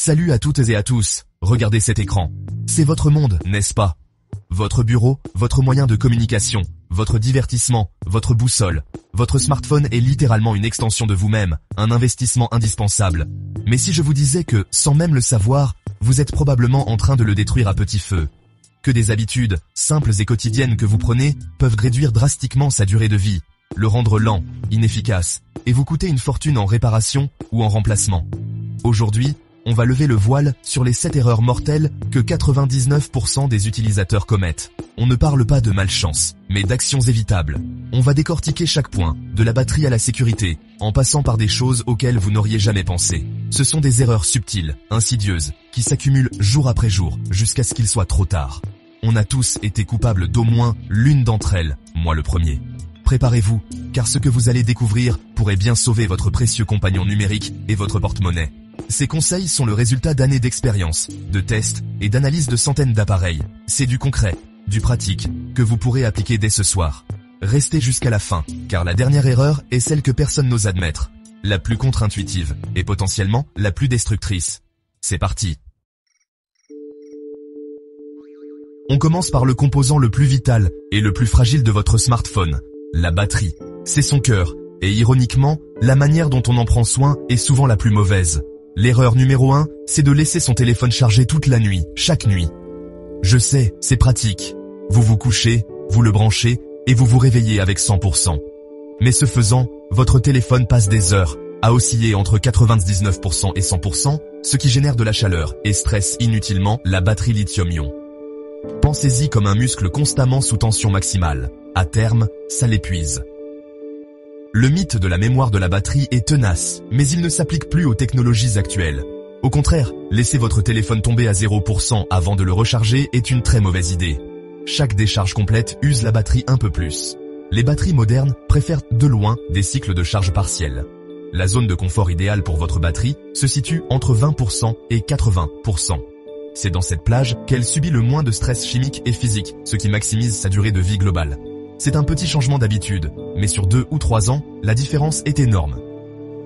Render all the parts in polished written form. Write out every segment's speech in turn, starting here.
Salut à toutes et à tous, regardez cet écran. C'est votre monde, n'est-ce pas? Votre bureau, votre moyen de communication, votre divertissement, votre boussole. Votre smartphone est littéralement une extension de vous-même, un investissement indispensable. Mais si je vous disais que, sans même le savoir, vous êtes probablement en train de le détruire à petit feu. Que des habitudes, simples et quotidiennes que vous prenez, peuvent réduire drastiquement sa durée de vie, le rendre lent, inefficace, et vous coûter une fortune en réparation ou en remplacement. Aujourd'hui, on va lever le voile sur les 7 erreurs mortelles que 99% des utilisateurs commettent. On ne parle pas de malchance, mais d'actions évitables. On va décortiquer chaque point, de la batterie à la sécurité, en passant par des choses auxquelles vous n'auriez jamais pensé. Ce sont des erreurs subtiles, insidieuses, qui s'accumulent jour après jour, jusqu'à ce qu'il soit trop tard. On a tous été coupables d'au moins l'une d'entre elles, moi le premier. Préparez-vous, car ce que vous allez découvrir pourrait bien sauver votre précieux compagnon numérique et votre porte-monnaie. Ces conseils sont le résultat d'années d'expérience, de tests et d'analyses de centaines d'appareils. C'est du concret, du pratique, que vous pourrez appliquer dès ce soir. Restez jusqu'à la fin, car la dernière erreur est celle que personne n'ose admettre, la plus contre-intuitive et potentiellement la plus destructrice. C'est parti. On commence par le composant le plus vital et le plus fragile de votre smartphone, la batterie. C'est son cœur, et ironiquement, la manière dont on en prend soin est souvent la plus mauvaise. L'erreur numéro 1, c'est de laisser son téléphone chargé toute la nuit, chaque nuit. Je sais, c'est pratique. Vous vous couchez, vous le branchez, et vous vous réveillez avec 100%. Mais ce faisant, votre téléphone passe des heures à osciller entre 99% et 100%, ce qui génère de la chaleur et stresse inutilement la batterie lithium-ion. Pensez-y comme un muscle constamment sous tension maximale. À terme, ça l'épuise. Le mythe de la mémoire de la batterie est tenace, mais il ne s'applique plus aux technologies actuelles. Au contraire, laisser votre téléphone tomber à 0% avant de le recharger est une très mauvaise idée. Chaque décharge complète use la batterie un peu plus. Les batteries modernes préfèrent de loin des cycles de charge partielle. La zone de confort idéale pour votre batterie se situe entre 20% et 80%. C'est dans cette plage qu'elle subit le moins de stress chimique et physique, ce qui maximise sa durée de vie globale. C'est un petit changement d'habitude, mais sur 2 ou 3 ans, la différence est énorme.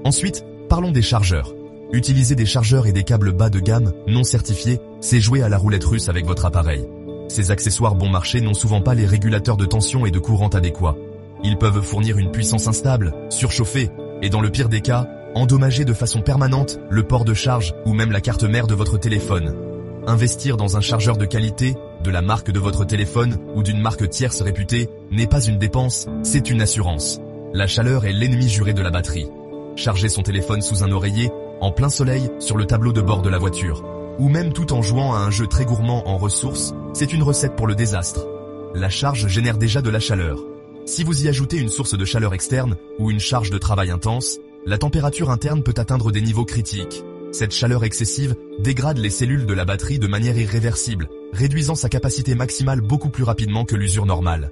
Ensuite, parlons des chargeurs. Utiliser des chargeurs et des câbles bas de gamme, non certifiés, c'est jouer à la roulette russe avec votre appareil. Ces accessoires bon marché n'ont souvent pas les régulateurs de tension et de courant adéquats. Ils peuvent fournir une puissance instable, surchauffer, et dans le pire des cas, endommager de façon permanente le port de charge ou même la carte mère de votre téléphone. Investir dans un chargeur de qualité, de la marque de votre téléphone ou d'une marque tierce réputée, n'est pas une dépense, c'est une assurance. La chaleur est l'ennemi juré de la batterie. Charger son téléphone sous un oreiller, en plein soleil, sur le tableau de bord de la voiture, ou même tout en jouant à un jeu très gourmand en ressources, c'est une recette pour le désastre. La charge génère déjà de la chaleur. Si vous y ajoutez une source de chaleur externe ou une charge de travail intense, la température interne peut atteindre des niveaux critiques. Cette chaleur excessive dégrade les cellules de la batterie de manière irréversible, réduisant sa capacité maximale beaucoup plus rapidement que l'usure normale.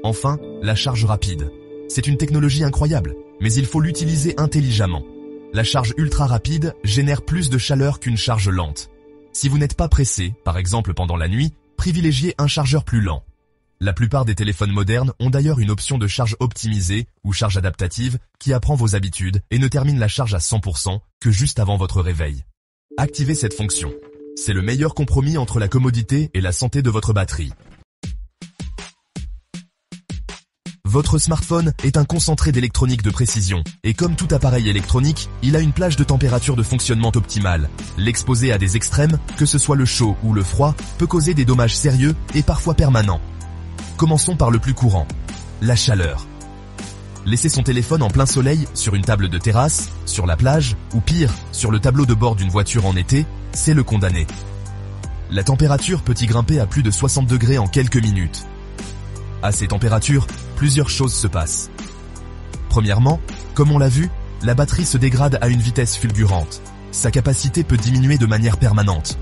Enfin, la charge rapide. C'est une technologie incroyable, mais il faut l'utiliser intelligemment. La charge ultra rapide génère plus de chaleur qu'une charge lente. Si vous n'êtes pas pressé, par exemple pendant la nuit, privilégiez un chargeur plus lent. La plupart des téléphones modernes ont d'ailleurs une option de charge optimisée ou charge adaptative qui apprend vos habitudes et ne termine la charge à 100% que juste avant votre réveil. Activez cette fonction. C'est le meilleur compromis entre la commodité et la santé de votre batterie. Votre smartphone est un concentré d'électronique de précision, et comme tout appareil électronique, il a une plage de température de fonctionnement optimale. L'exposer à des extrêmes, que ce soit le chaud ou le froid, peut causer des dommages sérieux et parfois permanents. Commençons par le plus courant, la chaleur. Laisser son téléphone en plein soleil, sur une table de terrasse, sur la plage, ou pire, sur le tableau de bord d'une voiture en été, c'est le condamner. La température peut y grimper à plus de 60 degrés en quelques minutes. À ces températures, plusieurs choses se passent. Premièrement, comme on l'a vu, la batterie se dégrade à une vitesse fulgurante. Sa capacité peut diminuer de manière permanente.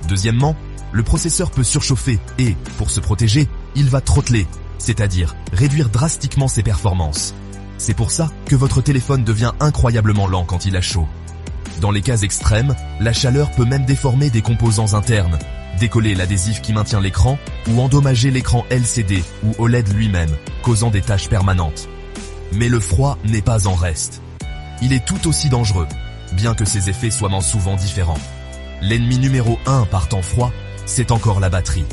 Deuxièmement, le processeur peut surchauffer et, pour se protéger, il va throttler, c'est-à-dire réduire drastiquement ses performances. C'est pour ça que votre téléphone devient incroyablement lent quand il a chaud. Dans les cas extrêmes, la chaleur peut même déformer des composants internes, décoller l'adhésif qui maintient l'écran ou endommager l'écran LCD ou OLED lui-même, causant des taches permanentes. Mais le froid n'est pas en reste. Il est tout aussi dangereux, bien que ses effets soient souvent différents. L'ennemi numéro 1 par temps froid, c'est encore la batterie.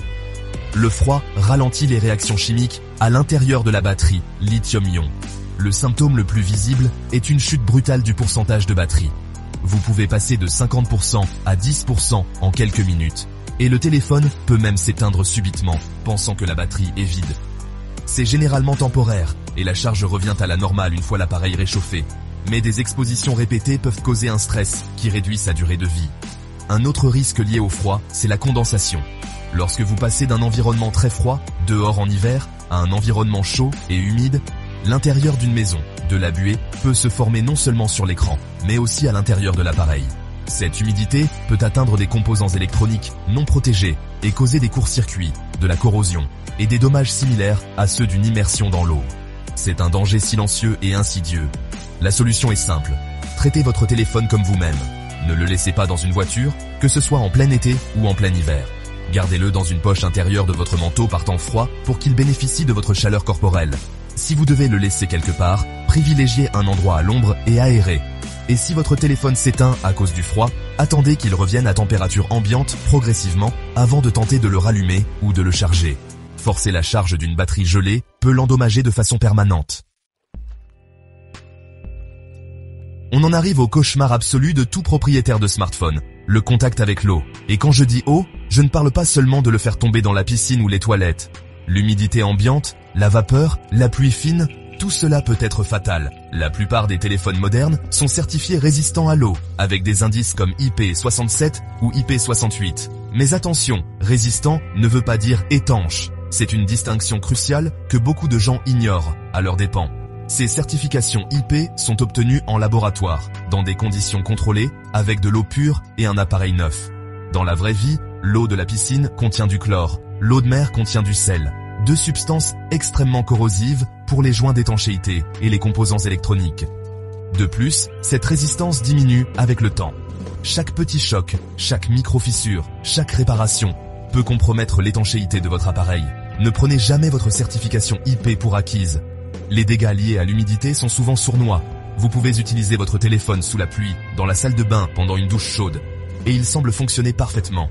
Le froid ralentit les réactions chimiques à l'intérieur de la batterie, lithium-ion. Le symptôme le plus visible est une chute brutale du pourcentage de batterie. Vous pouvez passer de 50% à 10% en quelques minutes. Et le téléphone peut même s'éteindre subitement, pensant que la batterie est vide. C'est généralement temporaire, et la charge revient à la normale une fois l'appareil réchauffé. Mais des expositions répétées peuvent causer un stress qui réduit sa durée de vie. Un autre risque lié au froid, c'est la condensation. Lorsque vous passez d'un environnement très froid, dehors en hiver, à un environnement chaud et humide, l'intérieur d'une maison, de la buée, peut se former non seulement sur l'écran, mais aussi à l'intérieur de l'appareil. Cette humidité peut atteindre des composants électroniques non protégés et causer des courts-circuits, de la corrosion et des dommages similaires à ceux d'une immersion dans l'eau. C'est un danger silencieux et insidieux. La solution est simple. Traitez votre téléphone comme vous-même. Ne le laissez pas dans une voiture, que ce soit en plein été ou en plein hiver. Gardez-le dans une poche intérieure de votre manteau par temps froid pour qu'il bénéficie de votre chaleur corporelle. Si vous devez le laisser quelque part, privilégiez un endroit à l'ombre et aéré. Et si votre téléphone s'éteint à cause du froid, attendez qu'il revienne à température ambiante progressivement avant de tenter de le rallumer ou de le charger. Forcer la charge d'une batterie gelée peut l'endommager de façon permanente. On en arrive au cauchemar absolu de tout propriétaire de smartphone, le contact avec l'eau. Et quand je dis eau, je ne parle pas seulement de le faire tomber dans la piscine ou les toilettes. L'humidité ambiante, la vapeur, la pluie fine, tout cela peut être fatal. La plupart des téléphones modernes sont certifiés résistants à l'eau, avec des indices comme IP67 ou IP68. Mais attention, résistant ne veut pas dire étanche. C'est une distinction cruciale que beaucoup de gens ignorent, à leurs dépens. Ces certifications IP sont obtenues en laboratoire, dans des conditions contrôlées, avec de l'eau pure et un appareil neuf. Dans la vraie vie, l'eau de la piscine contient du chlore, l'eau de mer contient du sel, deux substances extrêmement corrosives pour les joints d'étanchéité et les composants électroniques. De plus, cette résistance diminue avec le temps. Chaque petit choc, chaque micro-fissure, chaque réparation peut compromettre l'étanchéité de votre appareil. Ne prenez jamais votre certification IP pour acquise. Les dégâts liés à l'humidité sont souvent sournois. Vous pouvez utiliser votre téléphone sous la pluie, dans la salle de bain pendant une douche chaude, et il semble fonctionner parfaitement.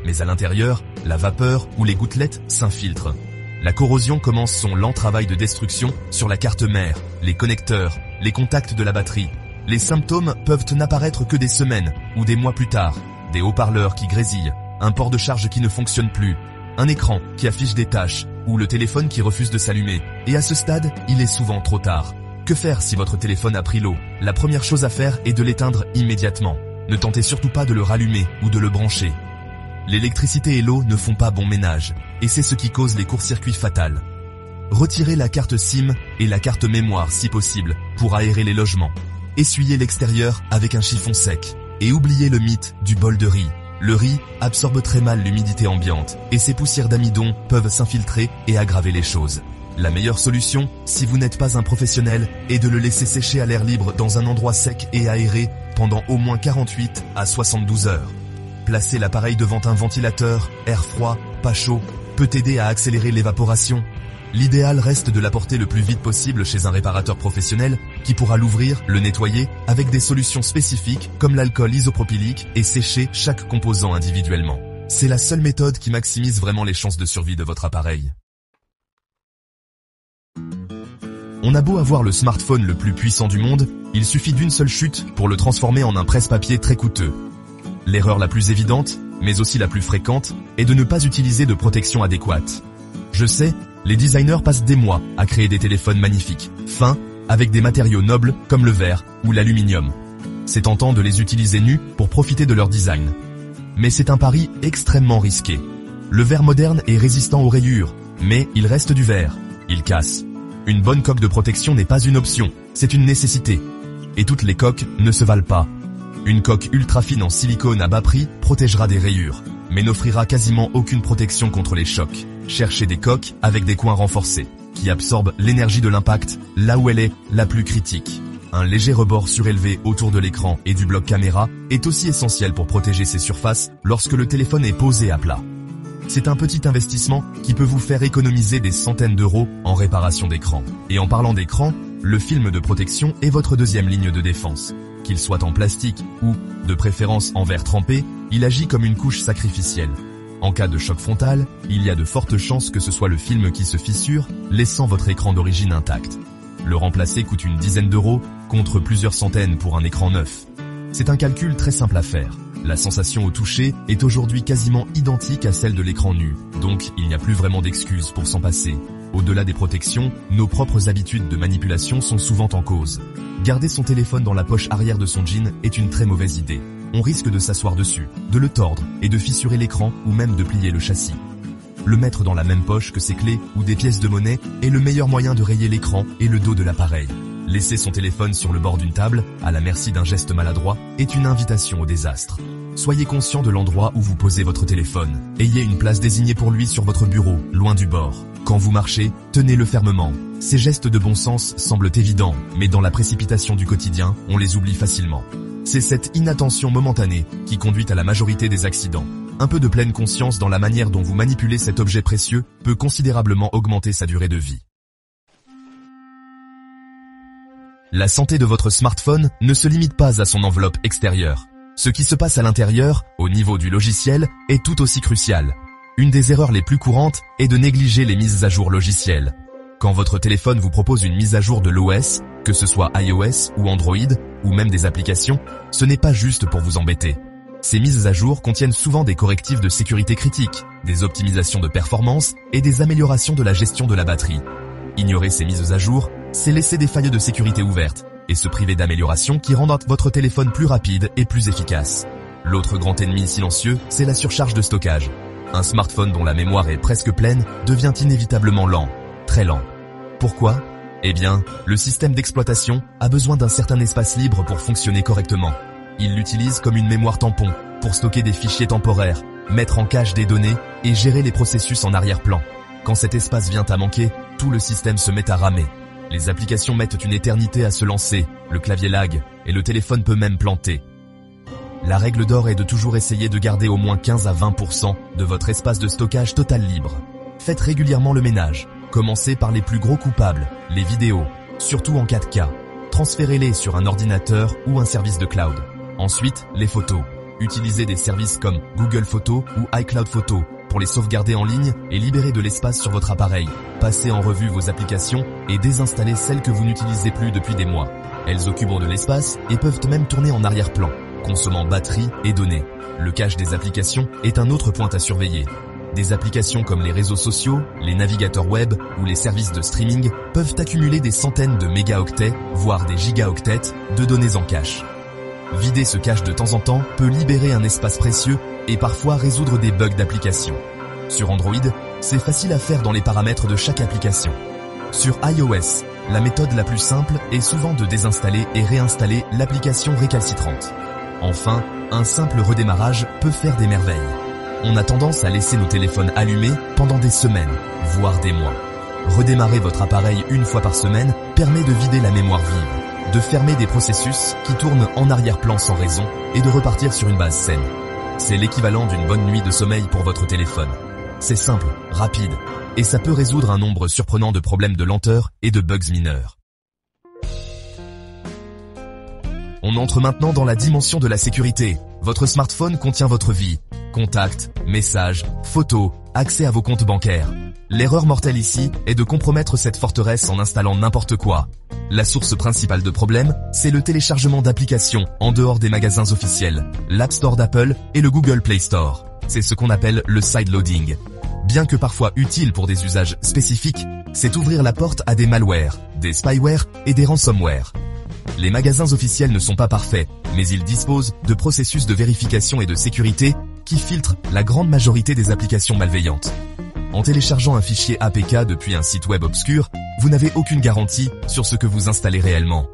Mais à l'intérieur, la vapeur ou les gouttelettes s'infiltrent. La corrosion commence son lent travail de destruction sur la carte mère, les connecteurs, les contacts de la batterie. Les symptômes peuvent n'apparaître que des semaines ou des mois plus tard. Des haut-parleurs qui grésillent, un port de charge qui ne fonctionne plus, un écran qui affiche des taches ou le téléphone qui refuse de s'allumer. Et à ce stade, il est souvent trop tard. Que faire si votre téléphone a pris l'eau? La première chose à faire est de l'éteindre immédiatement. Ne tentez surtout pas de le rallumer ou de le brancher. L'électricité et l'eau ne font pas bon ménage, et c'est ce qui cause les courts-circuits fatals. Retirez la carte SIM et la carte mémoire si possible, pour aérer les logements. Essuyez l'extérieur avec un chiffon sec, et oubliez le mythe du bol de riz. Le riz absorbe très mal l'humidité ambiante, et ses poussières d'amidon peuvent s'infiltrer et aggraver les choses. La meilleure solution, si vous n'êtes pas un professionnel, est de le laisser sécher à l'air libre dans un endroit sec et aéré pendant au moins 48 à 72 heures. Placer l'appareil devant un ventilateur, air froid, pas chaud, peut aider à accélérer l'évaporation. L'idéal reste de l'apporter le plus vite possible chez un réparateur professionnel qui pourra l'ouvrir, le nettoyer avec des solutions spécifiques comme l'alcool isopropylique et sécher chaque composant individuellement. C'est la seule méthode qui maximise vraiment les chances de survie de votre appareil. On a beau avoir le smartphone le plus puissant du monde, il suffit d'une seule chute pour le transformer en un presse-papier très coûteux. L'erreur la plus évidente, mais aussi la plus fréquente, est de ne pas utiliser de protection adéquate. Je sais, les designers passent des mois à créer des téléphones magnifiques, fins, avec des matériaux nobles comme le verre ou l'aluminium. C'est tentant de les utiliser nus pour profiter de leur design. Mais c'est un pari extrêmement risqué. Le verre moderne est résistant aux rayures, mais il reste du verre. Il casse. Une bonne coque de protection n'est pas une option, c'est une nécessité. Et toutes les coques ne se valent pas. Une coque ultra fine en silicone à bas prix protégera des rayures, mais n'offrira quasiment aucune protection contre les chocs. Cherchez des coques avec des coins renforcés, qui absorbent l'énergie de l'impact là où elle est la plus critique. Un léger rebord surélevé autour de l'écran et du bloc caméra est aussi essentiel pour protéger ces surfaces lorsque le téléphone est posé à plat. C'est un petit investissement qui peut vous faire économiser des centaines d'euros en réparation d'écran. Et en parlant d'écran, le film de protection est votre deuxième ligne de défense. Qu'il soit en plastique ou, de préférence en verre trempé, il agit comme une couche sacrificielle. En cas de choc frontal, il y a de fortes chances que ce soit le film qui se fissure, laissant votre écran d'origine intact. Le remplacer coûte une dizaine d'euros, contre plusieurs centaines pour un écran neuf. C'est un calcul très simple à faire. La sensation au toucher est aujourd'hui quasiment identique à celle de l'écran nu, donc il n'y a plus vraiment d'excuses pour s'en passer. Au-delà des protections, nos propres habitudes de manipulation sont souvent en cause. Garder son téléphone dans la poche arrière de son jean est une très mauvaise idée. On risque de s'asseoir dessus, de le tordre et de fissurer l'écran ou même de plier le châssis. Le mettre dans la même poche que ses clés ou des pièces de monnaie est le meilleur moyen de rayer l'écran et le dos de l'appareil. Laisser son téléphone sur le bord d'une table, à la merci d'un geste maladroit, est une invitation au désastre. Soyez conscient de l'endroit où vous posez votre téléphone. Ayez une place désignée pour lui sur votre bureau, loin du bord. Quand vous marchez, tenez-le fermement. Ces gestes de bon sens semblent évidents, mais dans la précipitation du quotidien, on les oublie facilement. C'est cette inattention momentanée qui conduit à la majorité des accidents. Un peu de pleine conscience dans la manière dont vous manipulez cet objet précieux peut considérablement augmenter sa durée de vie. La santé de votre smartphone ne se limite pas à son enveloppe extérieure. Ce qui se passe à l'intérieur, au niveau du logiciel, est tout aussi crucial. Une des erreurs les plus courantes est de négliger les mises à jour logicielles. Quand votre téléphone vous propose une mise à jour de l'OS, que ce soit iOS ou Android, ou même des applications, ce n'est pas juste pour vous embêter. Ces mises à jour contiennent souvent des correctifs de sécurité critiques, des optimisations de performance et des améliorations de la gestion de la batterie. Ignorer ces mises à jour, c'est laisser des failles de sécurité ouvertes et se priver d'améliorations qui rendent votre téléphone plus rapide et plus efficace. L'autre grand ennemi silencieux, c'est la surcharge de stockage. Un smartphone dont la mémoire est presque pleine devient inévitablement lent, très lent. Pourquoi ? Eh bien, le système d'exploitation a besoin d'un certain espace libre pour fonctionner correctement. Il l'utilise comme une mémoire tampon pour stocker des fichiers temporaires, mettre en cache des données et gérer les processus en arrière-plan. Quand cet espace vient à manquer, tout le système se met à ramer. Les applications mettent une éternité à se lancer, le clavier lag et le téléphone peut même planter. La règle d'or est de toujours essayer de garder au moins 15 à 20% de votre espace de stockage total libre. Faites régulièrement le ménage. Commencez par les plus gros coupables, les vidéos, surtout en 4K. Transférez-les sur un ordinateur ou un service de cloud. Ensuite, les photos. Utilisez des services comme Google Photos ou iCloud Photos pour les sauvegarder en ligne et libérer de l'espace sur votre appareil. Passez en revue vos applications et désinstallez celles que vous n'utilisez plus depuis des mois. Elles occupent de l'espace et peuvent même tourner en arrière-plan, consommant batterie et données. Le cache des applications est un autre point à surveiller. Des applications comme les réseaux sociaux, les navigateurs web ou les services de streaming peuvent accumuler des centaines de mégaoctets, voire des gigaoctets, de données en cache. Vider ce cache de temps en temps peut libérer un espace précieux et parfois résoudre des bugs d'application. Sur Android, c'est facile à faire dans les paramètres de chaque application. Sur iOS, la méthode la plus simple est souvent de désinstaller et réinstaller l'application récalcitrante. Enfin, un simple redémarrage peut faire des merveilles. On a tendance à laisser nos téléphones allumés pendant des semaines, voire des mois. Redémarrer votre appareil une fois par semaine permet de vider la mémoire vive, de fermer des processus qui tournent en arrière-plan sans raison et de repartir sur une base saine. C'est l'équivalent d'une bonne nuit de sommeil pour votre téléphone. C'est simple, rapide, et ça peut résoudre un nombre surprenant de problèmes de lenteur et de bugs mineurs. On entre maintenant dans la dimension de la sécurité. Votre smartphone contient votre vie. Contacts, messages, photos, accès à vos comptes bancaires. L'erreur mortelle ici est de compromettre cette forteresse en installant n'importe quoi. La source principale de problème, c'est le téléchargement d'applications en dehors des magasins officiels, l'App Store d'Apple et le Google Play Store. C'est ce qu'on appelle le sideloading. Bien que parfois utile pour des usages spécifiques, c'est ouvrir la porte à des malwares, des spyware et des ransomware. Les magasins officiels ne sont pas parfaits, mais ils disposent de processus de vérification et de sécurité qui filtrent la grande majorité des applications malveillantes. En téléchargeant un fichier APK depuis un site web obscur, vous n'avez aucune garantie sur ce que vous installez réellement.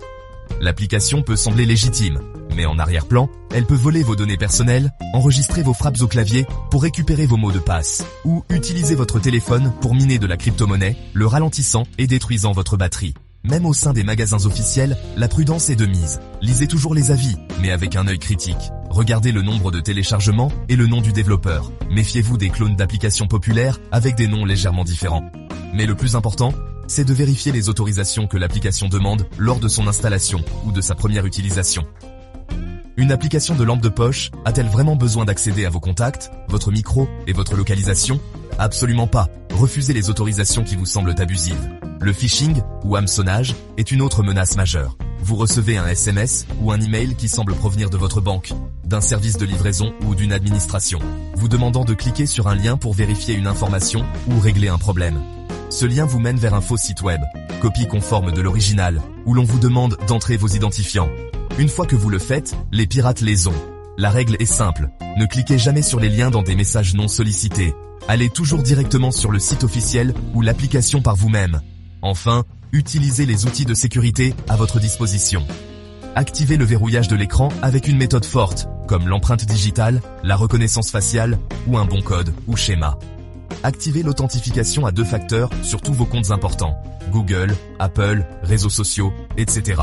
L'application peut sembler légitime, mais en arrière-plan, elle peut voler vos données personnelles, enregistrer vos frappes au clavier pour récupérer vos mots de passe, ou utiliser votre téléphone pour miner de la crypto-monnaie, le ralentissant et détruisant votre batterie. Même au sein des magasins officiels, la prudence est de mise. Lisez toujours les avis, mais avec un œil critique. Regardez le nombre de téléchargements et le nom du développeur. Méfiez-vous des clones d'applications populaires avec des noms légèrement différents. Mais le plus important, c'est de vérifier les autorisations que l'application demande lors de son installation ou de sa première utilisation. Une application de lampe de poche a-t-elle vraiment besoin d'accéder à vos contacts, votre micro et votre localisation? Absolument pas. Refusez les autorisations qui vous semblent abusives. Le phishing, ou hameçonnage, est une autre menace majeure. Vous recevez un SMS ou un email qui semble provenir de votre banque, d'un service de livraison ou d'une administration, vous demandant de cliquer sur un lien pour vérifier une information ou régler un problème. Ce lien vous mène vers un faux site web, copie conforme de l'original, où l'on vous demande d'entrer vos identifiants. Une fois que vous le faites, les pirates les ont. La règle est simple, ne cliquez jamais sur les liens dans des messages non sollicités. Allez toujours directement sur le site officiel ou l'application par vous-même. Enfin, utilisez les outils de sécurité à votre disposition. Activez le verrouillage de l'écran avec une méthode forte, comme l'empreinte digitale, la reconnaissance faciale ou un bon code ou schéma. Activez l'authentification à 2 facteurs sur tous vos comptes importants, Google, Apple, réseaux sociaux, etc.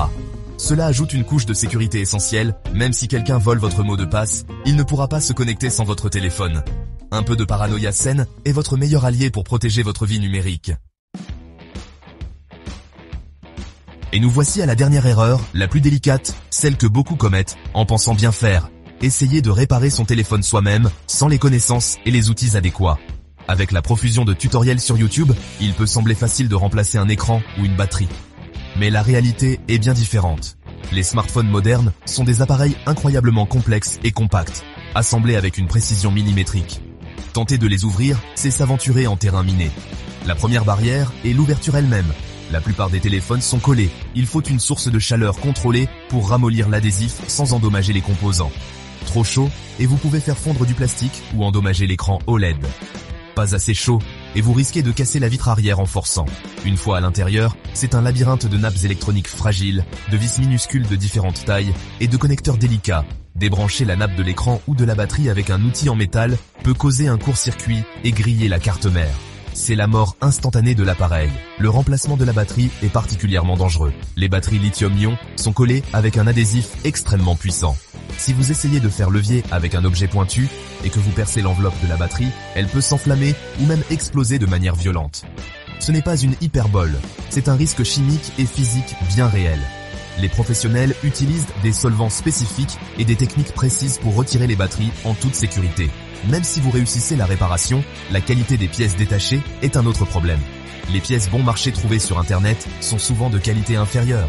Cela ajoute une couche de sécurité essentielle, même si quelqu'un vole votre mot de passe, il ne pourra pas se connecter sans votre téléphone. Un peu de paranoïa saine est votre meilleur allié pour protéger votre vie numérique. Et nous voici à la dernière erreur, la plus délicate, celle que beaucoup commettent, en pensant bien faire. Essayez de réparer son téléphone soi-même, sans les connaissances et les outils adéquats. Avec la profusion de tutoriels sur YouTube, il peut sembler facile de remplacer un écran ou une batterie. Mais la réalité est bien différente. Les smartphones modernes sont des appareils incroyablement complexes et compacts, assemblés avec une précision millimétrique. Tenter de les ouvrir, c'est s'aventurer en terrain miné. La première barrière est l'ouverture elle-même. La plupart des téléphones sont collés. Il faut une source de chaleur contrôlée pour ramollir l'adhésif sans endommager les composants. Trop chaud, et vous pouvez faire fondre du plastique ou endommager l'écran OLED. Pas assez chaud, et vous risquez de casser la vitre arrière en forçant. Une fois à l'intérieur, c'est un labyrinthe de nappes électroniques fragiles, de vis minuscules de différentes tailles et de connecteurs délicats. Débrancher la nappe de l'écran ou de la batterie avec un outil en métal peut causer un court-circuit et griller la carte mère. C'est la mort instantanée de l'appareil. Le remplacement de la batterie est particulièrement dangereux. Les batteries lithium-ion sont collées avec un adhésif extrêmement puissant. Si vous essayez de faire levier avec un objet pointu et que vous percez l'enveloppe de la batterie, elle peut s'enflammer ou même exploser de manière violente. Ce n'est pas une hyperbole, c'est un risque chimique et physique bien réel. Les professionnels utilisent des solvants spécifiques et des techniques précises pour retirer les batteries en toute sécurité. Même si vous réussissez la réparation, la qualité des pièces détachées est un autre problème. Les pièces bon marché trouvées sur Internet sont souvent de qualité inférieure.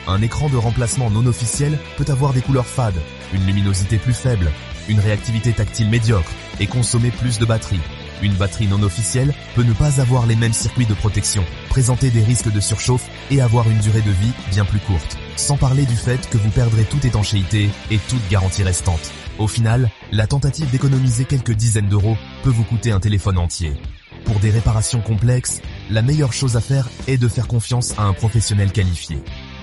Un écran de remplacement non officiel peut avoir des couleurs fades, une luminosité plus faible, une réactivité tactile médiocre et consommer plus de batterie. Une batterie non officielle peut ne pas avoir les mêmes circuits de protection, présenter des risques de surchauffe et avoir une durée de vie bien plus courte. Sans parler du fait que vous perdrez toute étanchéité et toute garantie restante. Au final, la tentative d'économiser quelques dizaines d'euros peut vous coûter un téléphone entier. Pour des réparations complexes, la meilleure chose à faire est de faire confiance à un professionnel qualifié.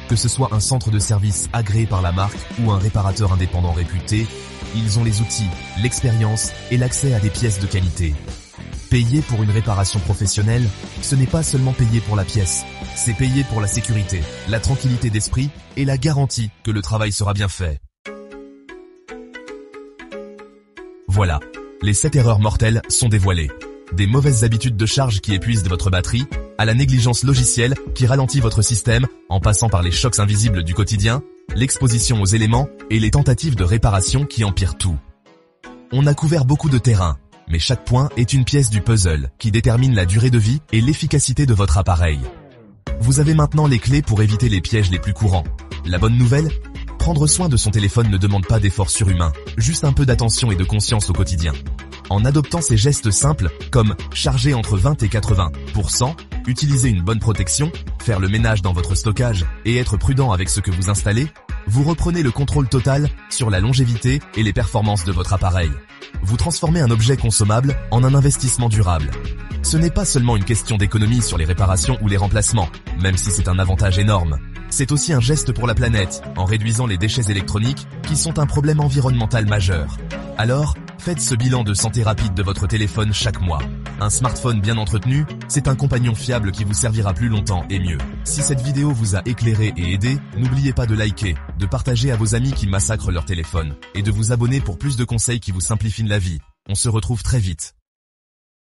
Que ce soit un centre de service agréé par la marque ou un réparateur indépendant réputé, ils ont les outils, l'expérience et l'accès à des pièces de qualité. Payer pour une réparation professionnelle, ce n'est pas seulement payer pour la pièce, c'est payer pour la sécurité, la tranquillité d'esprit et la garantie que le travail sera bien fait. Voilà, les 7 erreurs mortelles sont dévoilées. Des mauvaises habitudes de charge qui épuisent votre batterie, à la négligence logicielle qui ralentit votre système en passant par les chocs invisibles du quotidien, l'exposition aux éléments et les tentatives de réparation qui empirent tout. On a couvert beaucoup de terrain, mais chaque point est une pièce du puzzle qui détermine la durée de vie et l'efficacité de votre appareil. Vous avez maintenant les clés pour éviter les pièges les plus courants. La bonne nouvelle ? Prendre soin de son téléphone ne demande pas d'efforts surhumains, juste un peu d'attention et de conscience au quotidien. En adoptant ces gestes simples, comme charger entre 20 et 80%, utiliser une bonne protection, faire le ménage dans votre stockage et être prudent avec ce que vous installez, vous reprenez le contrôle total sur la longévité et les performances de votre appareil. Vous transformez un objet consommable en un investissement durable. Ce n'est pas seulement une question d'économie sur les réparations ou les remplacements, même si c'est un avantage énorme. C'est aussi un geste pour la planète, en réduisant les déchets électroniques qui sont un problème environnemental majeur. Alors, faites ce bilan de santé rapide de votre téléphone chaque mois. Un smartphone bien entretenu, c'est un compagnon fiable qui vous servira plus longtemps et mieux. Si cette vidéo vous a éclairé et aidé, n'oubliez pas de liker, de partager à vos amis qui massacrent leur téléphone, et de vous abonner pour plus de conseils qui vous simplifient la vie. On se retrouve très vite.